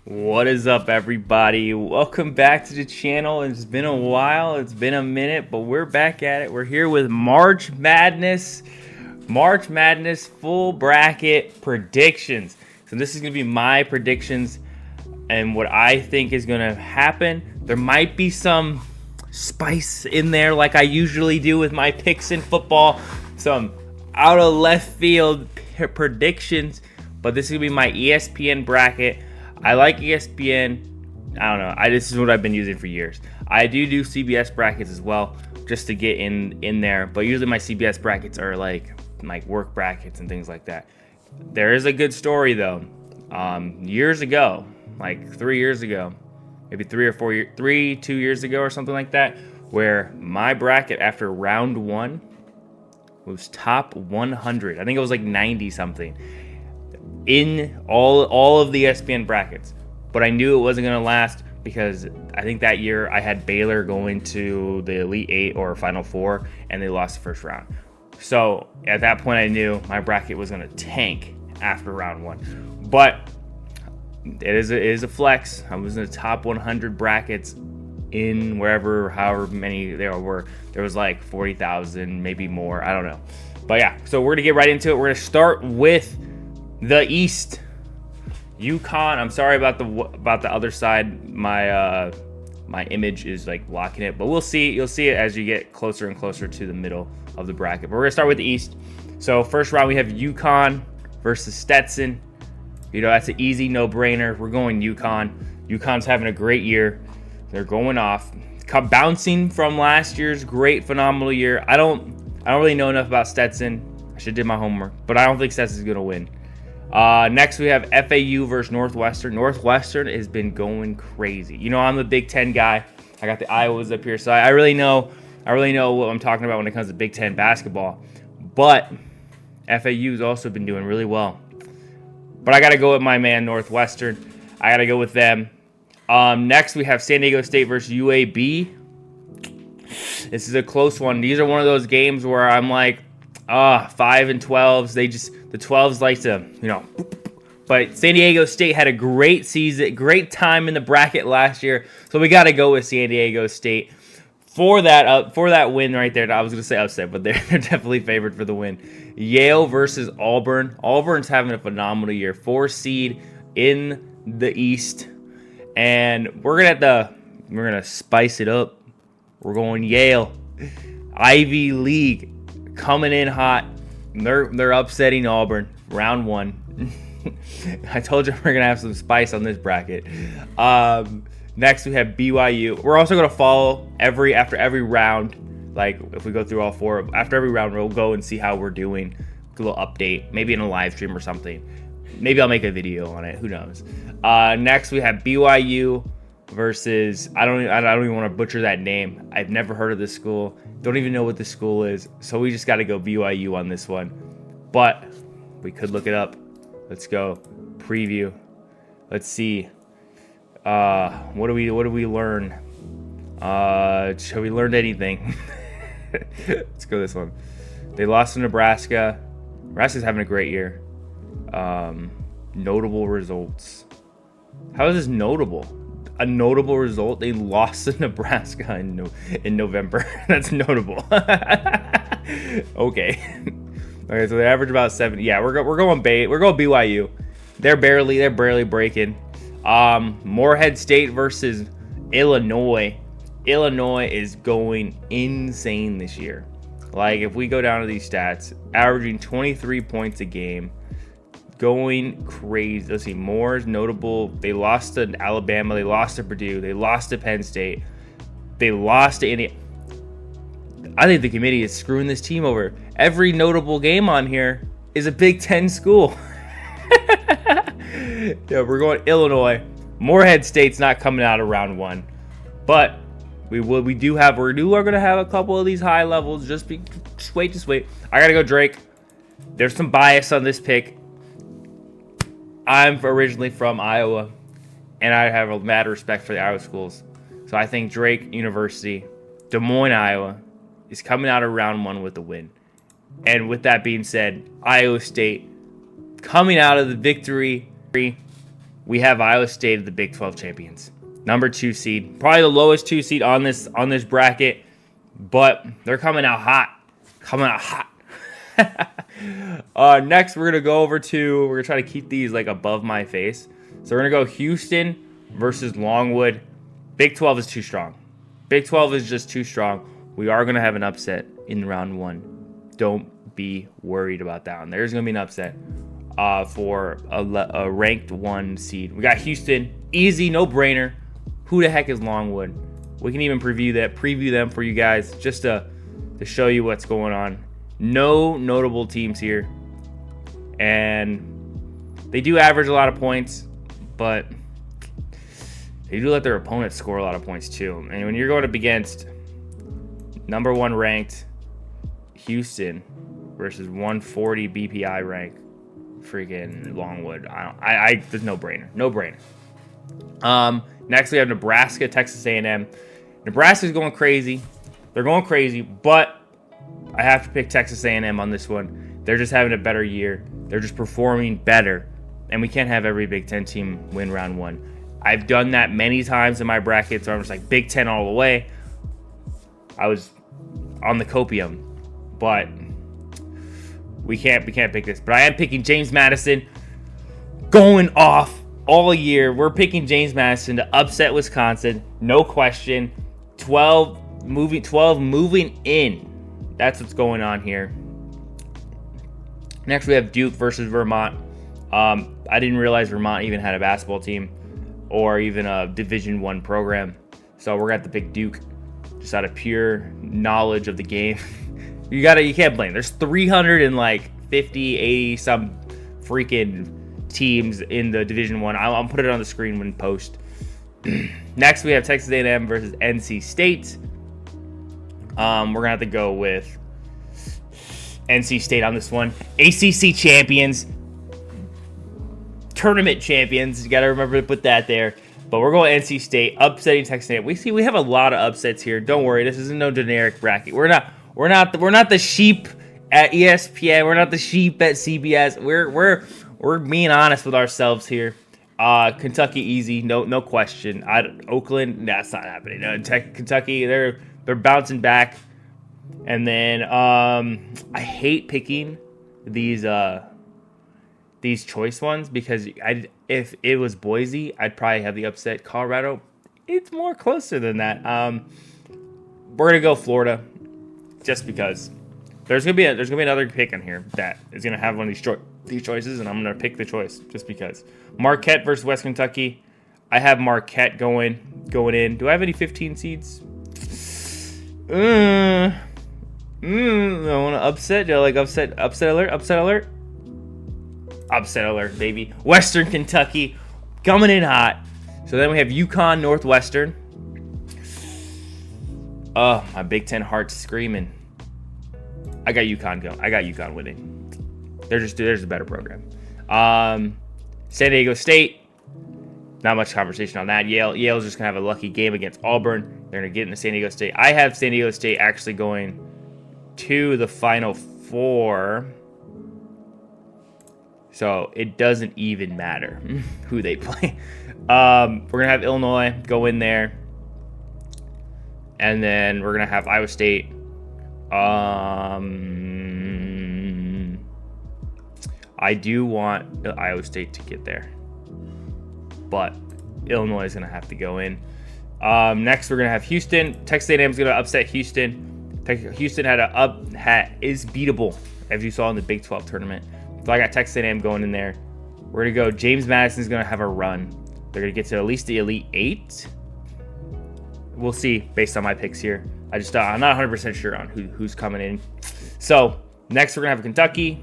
What is up, everybody? Welcome back to the channel. It's been a while, it's been a minute, but we're back at it. We're here with March Madness full bracket predictions. So this is going to be my predictions and what I think is going to happen. There might be some spice in there like I usually do with my picks in football, some out of left field predictions, but this is going to be my ESPN bracket. I like ESPN. I don't know. This is what I've been using for years. I do CBS brackets as well, just to get in there. But usually my CBS brackets are like work brackets and things like that. There is a good story though. Years ago, like 3 years ago, maybe 2 years ago or something like that, where my bracket after round one was top 100. I think it was like 90 something. In all of the ESPN brackets, but I knew it wasn't going to last because I think that year I had Baylor going to the Elite Eight or Final Four, and they lost the first round. So at that point, I knew my bracket was going to tank after round one. But it is a flex. I was in the top 100 brackets in however many there were. There was like 40,000, maybe more. I don't know. But yeah, so we're going to get right into it. We're going to start with the East. UConn. I'm sorry about the other side. My image is like blocking it, but we'll see. You'll see it as you get closer and closer to the middle of the bracket. But we're gonna start with the East. So first round we have UConn versus Stetson. You know, that's an easy no-brainer. We're going UConn. UConn's having a great year. They're going off, bouncing from last year's great, phenomenal year. I don't really know enough about Stetson. I should have did my homework, but I don't think Stetson's gonna win. Next we have FAU versus Northwestern. Northwestern has been going crazy. You know, I'm the Big Ten guy. I got the Iowas up here, so I really know what I'm talking about when it comes to Big Ten basketball. But FAU's also been doing really well. But I got to go with my man Northwestern. I got to go with them. Next we have San Diego State versus UAB. This is a close one. These are one of those games where I'm like, 5 and 12s. The 12s like to, but San Diego State had a great season, great time in the bracket last year. So we got to go with San Diego State for that win right there. I was going to say upset, but they're definitely favored for the win. Yale versus Auburn. Auburn's having a phenomenal year. 4 seed in the East. And we're going to spice it up. We're going Yale. Ivy League coming in hot. They're upsetting Auburn round one. I told you we're gonna have some spice on this bracket. Next we have BYU. We're also gonna follow after every round. Like if we go through all 4, after every round we'll go and see how we're doing. A little update, maybe in a live stream or something. Maybe I'll make a video on it. Who knows? Next we have BYU versus I don't even want to butcher that name. I've never heard of this school. Don't even know what this school is. So we just got to go BYU on this one. But we could look it up. Let's go preview. Let's see. What do we learn? Have we learned anything? Let's go this one. They lost to Nebraska. Nebraska's having a great year. Notable results. How is this notable? A notable result, they lost to Nebraska in November. That's notable. Okay, so they average about 7. Yeah, we're going BYU. They're barely breaking. Morehead State versus Illinois. Illinois is going insane this year. Like if we go down to these stats, averaging 23 points a game. Going crazy. Let's see. Moore's notable. They lost to Alabama. They lost to Purdue. They lost to Penn State. They lost to Indiana. I think the committee is screwing this team over. Every notable game on here is a Big Ten school. Yeah, we're going Illinois. Morehead State's not coming out of round one, but we're going to have a couple of these high levels. Just wait. I gotta go Drake. There's some bias on this pick. I'm originally from Iowa, and I have a mad respect for the Iowa schools. So I think Drake University, Des Moines, Iowa, is coming out of round one with a win. And with that being said, Iowa State coming out of the victory we have Iowa State, the Big 12 champions, number 2 seed, probably the lowest 2 seed on this bracket, but they're coming out hot. Next, we're gonna go over to. We're gonna try to keep these like above my face. So we're gonna go Houston versus Longwood. Big 12 is too strong. Big 12 is just too strong. We are gonna have an upset in round 1. Don't be worried about that one. There's gonna be an upset for a ranked 1 seed. We got Houston, easy, no brainer. Who the heck is Longwood? We can even preview them for you guys just to show you what's going on. No notable teams here. And they do average a lot of points, but they do let their opponents score a lot of points too. And when you're going up against number 1 ranked Houston versus 140 BPI rank freaking Longwood, there's no brainer. Next we have Nebraska, Texas A&M. Nebraska's going crazy. They're going crazy, but I have to pick Texas A&M on this one. They're just having a better year. They're just performing better. And we can't have every Big Ten team win round 1. I've done that many times in my brackets where I'm just like Big Ten all the way. I was on the copium. But we can't pick this. But I am picking James Madison going off all year. We're picking James Madison to upset Wisconsin. No question. 12 moving in. That's what's going on here. Next, we have Duke versus Vermont. I didn't realize Vermont even had a basketball team or even a Division I program. So we're going to have to pick Duke just out of pure knowledge of the game. You can't blame. There's 350, 80 some freaking teams in the Division I. I'll put it on the screen when post. Next, we have Texas A&M versus NC State. We're going to have to go with NC State on this one. ACC champions. Tournament champions. You got to remember to put that there. But we're going NC State, upsetting Texas A&M. We have a lot of upsets here. Don't worry. This isn't no generic bracket. We're not the sheep at ESPN. We're not the sheep at CBS. We're being honest with ourselves here. Kentucky easy, no question. Oakland, that's not happening. Kentucky, they're bouncing back. And then I hate picking these choice ones because if it was Boise, I'd probably have the upset. Colorado, it's more closer than that. We're gonna go Florida, just because there's gonna be another pick on here that is gonna have one of these choices, and I'm gonna pick the choice just because. Marquette versus West Kentucky. I have Marquette going in. Do I have any 15 seeds? I want to upset. Do I like upset alert? Upset alert, baby. Western Kentucky coming in hot. So then we have UConn Northwestern. Oh, my Big Ten heart's screaming. I got UConn going. I got UConn winning. There's a better program. San Diego State. Not much conversation on that. Yale's just going to have a lucky game against Auburn. They're going to get into San Diego State. I have San Diego State actually going to the Final Four. So it doesn't even matter who they play. We're going to have Illinois go in there. And then we're going to have Iowa State. I do want Iowa State to get there. But Illinois is going to have to go in. Next, we're going to have Houston. Texas A&M is going to upset Houston. Houston is beatable, as you saw in the Big 12 tournament. So I got Texas A&M going in there. We're going to go. James Madison is going to have a run. They're going to get to at least the Elite 8. We'll see based on my picks here. I'm not 100% sure on who's coming in. So next, we're going to have Kentucky.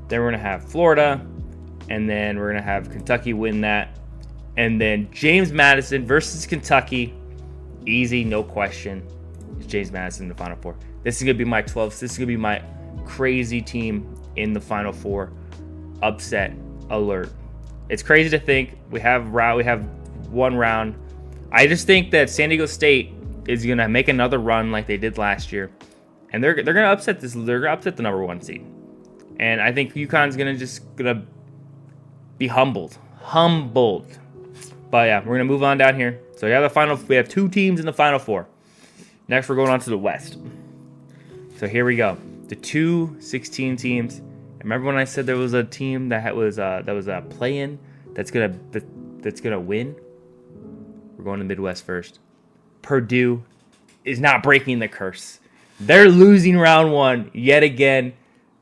Then we're going to have Florida. And then we're going to have Kentucky win that. And then James Madison versus Kentucky. Easy, no question. It's James Madison in the Final Four. This is going to be my 12th. This is going to be my crazy team in the Final Four. Upset alert. It's crazy to think we have one round. I just think that San Diego State is going to make another run like they did last year. And they're going to upset this. They're going to upset the number 1 seed. And I think UConn's going to be humbled. But yeah, we're gonna move on down here. So we have 2 teams in the Final Four. Next, we're going on to the West. So here we go. The 2 16 teams. Remember when I said there was a team that was a play-in that's gonna win? We're going to the Midwest first. Purdue is not breaking the curse. They're losing round 1 yet again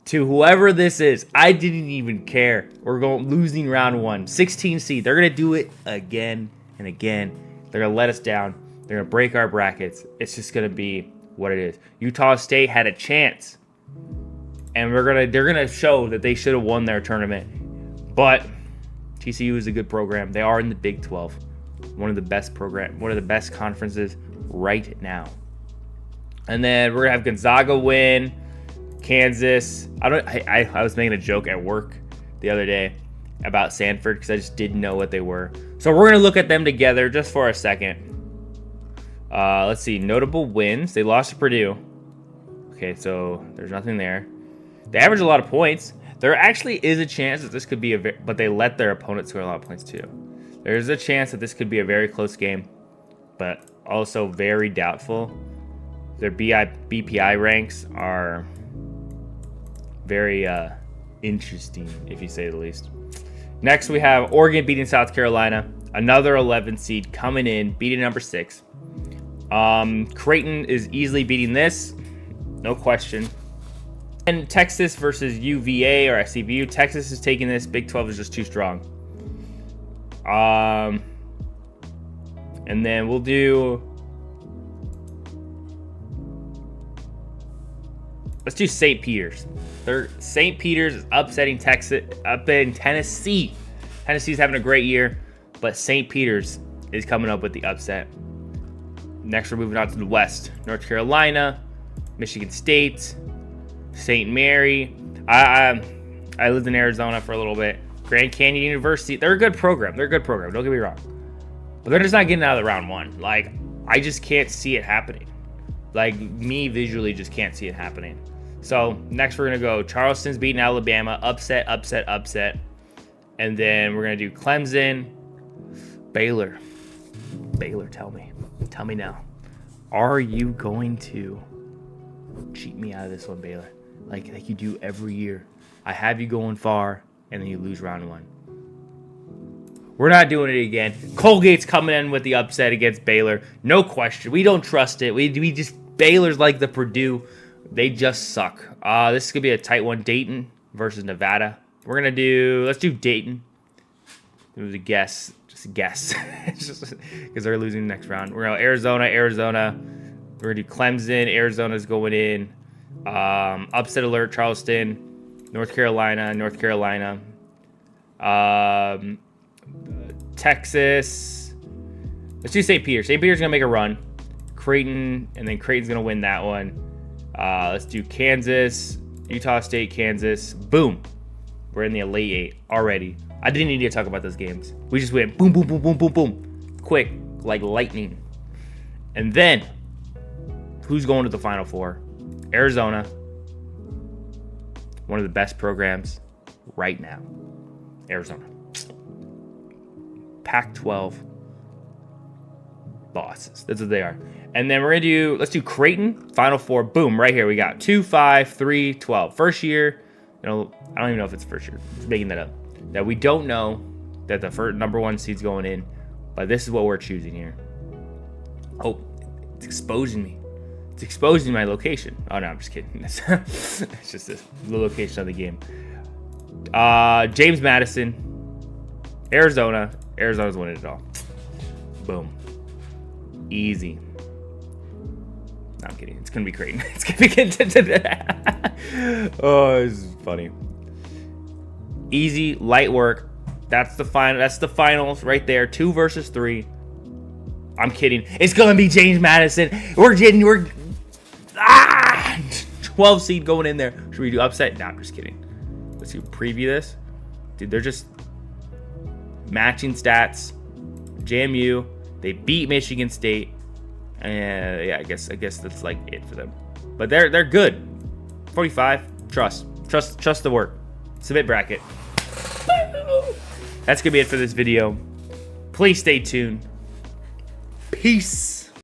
to whoever this is. I didn't even care. We're losing round 1. 16 seed. They're gonna do it again and again. They're gonna let us down. They're gonna break our brackets. It's just gonna be what it is. Utah State had a chance, and they're gonna show that they should have won their tournament. But TCU is a good program. They are in the Big 12, one of the best conferences right now. And then we're gonna have Gonzaga win, Kansas. I was making a joke at work the other day about Sanford because I just didn't know what they were. So we're gonna look at them together just for a second. Let's see, notable wins. They lost to Purdue. Okay, so there's nothing there. They average a lot of points. There actually is a chance that this could be but they let their opponents score a lot of points too. There's a chance that this could be a very close game, but also very doubtful. Their BPI ranks are very interesting, if you say the least. Next, we have Oregon beating South Carolina. Another 11 seed coming in, beating number 6. Creighton is easily beating this, no question. And Texas versus UVA or SCVU. Texas is taking this. Big 12 is just too strong. And then we'll do. Let's do St. Peter's. St. Peter's is upsetting Tennessee. Tennessee's having a great year, but St. Peter's is coming up with the upset. Next, we're moving on to the West. North Carolina, Michigan State, St. Mary. I lived in Arizona for a little bit. Grand Canyon University. They're a good program. Don't get me wrong. But they're just not getting out of the round 1. Like, I just can't see it happening. Like, me visually just can't see it happening. So, next we're going to go Charleston's beating Alabama. Upset. And then we're going to do Clemson. Baylor, tell me now. Are you going to cheat me out of this one, Baylor? Like you do every year. I have you going far, and then you lose round 1. We're not doing it again. Colgate's coming in with the upset against Baylor. No question. We don't trust it. Baylor's like the Purdue. They just suck. This is going to be a tight one. Dayton versus Nevada. Let's do Dayton. It was a guess. Just a guess. Because they're losing the next round. We're going to Arizona. We're going to do Clemson. Arizona's going in. Upset alert, Charleston. North Carolina. Texas. Let's do St. Peter. St. Peter's going to make a run. Creighton, and then Creighton's going to win that one. Let's do Kansas. Utah State, Kansas. Boom. We're in the Elite 8 already. I didn't need to talk about those games. We just went boom, boom, boom, boom, boom, boom. Quick, like lightning. And then, who's going to the Final Four? Arizona. One of the best programs right now. Arizona. Pac-12 bosses. That's what they are. And then let's do Creighton. Final Four. Boom, right here. We got 2, 5, 3, 12. First year. I don't even know if it's first year. Just making that up. That we don't know that the first number 1 seed's going in, but this is what we're choosing here. Oh, it's exposing me. It's exposing my location. Oh no, I'm just kidding. It's just the location of the game. James Madison, Arizona. Arizona's winning it all. Boom. Easy. No, I'm kidding. It's gonna be Creighton. It's gonna be. Oh, this is funny. Easy, light work. That's the final. That's the finals right there. 2 versus 3. I'm kidding. It's gonna be James Madison. We're 12 seed going in there. Should we do upset? Nah, I'm just kidding. Let's see. Preview this. Dude, they're just matching stats. JMU. They beat Michigan State. Yeah, I guess that's like it for them. But they're good. 45. Trust the work. Submit bracket. That's gonna be it for this video. Please stay tuned. Peace.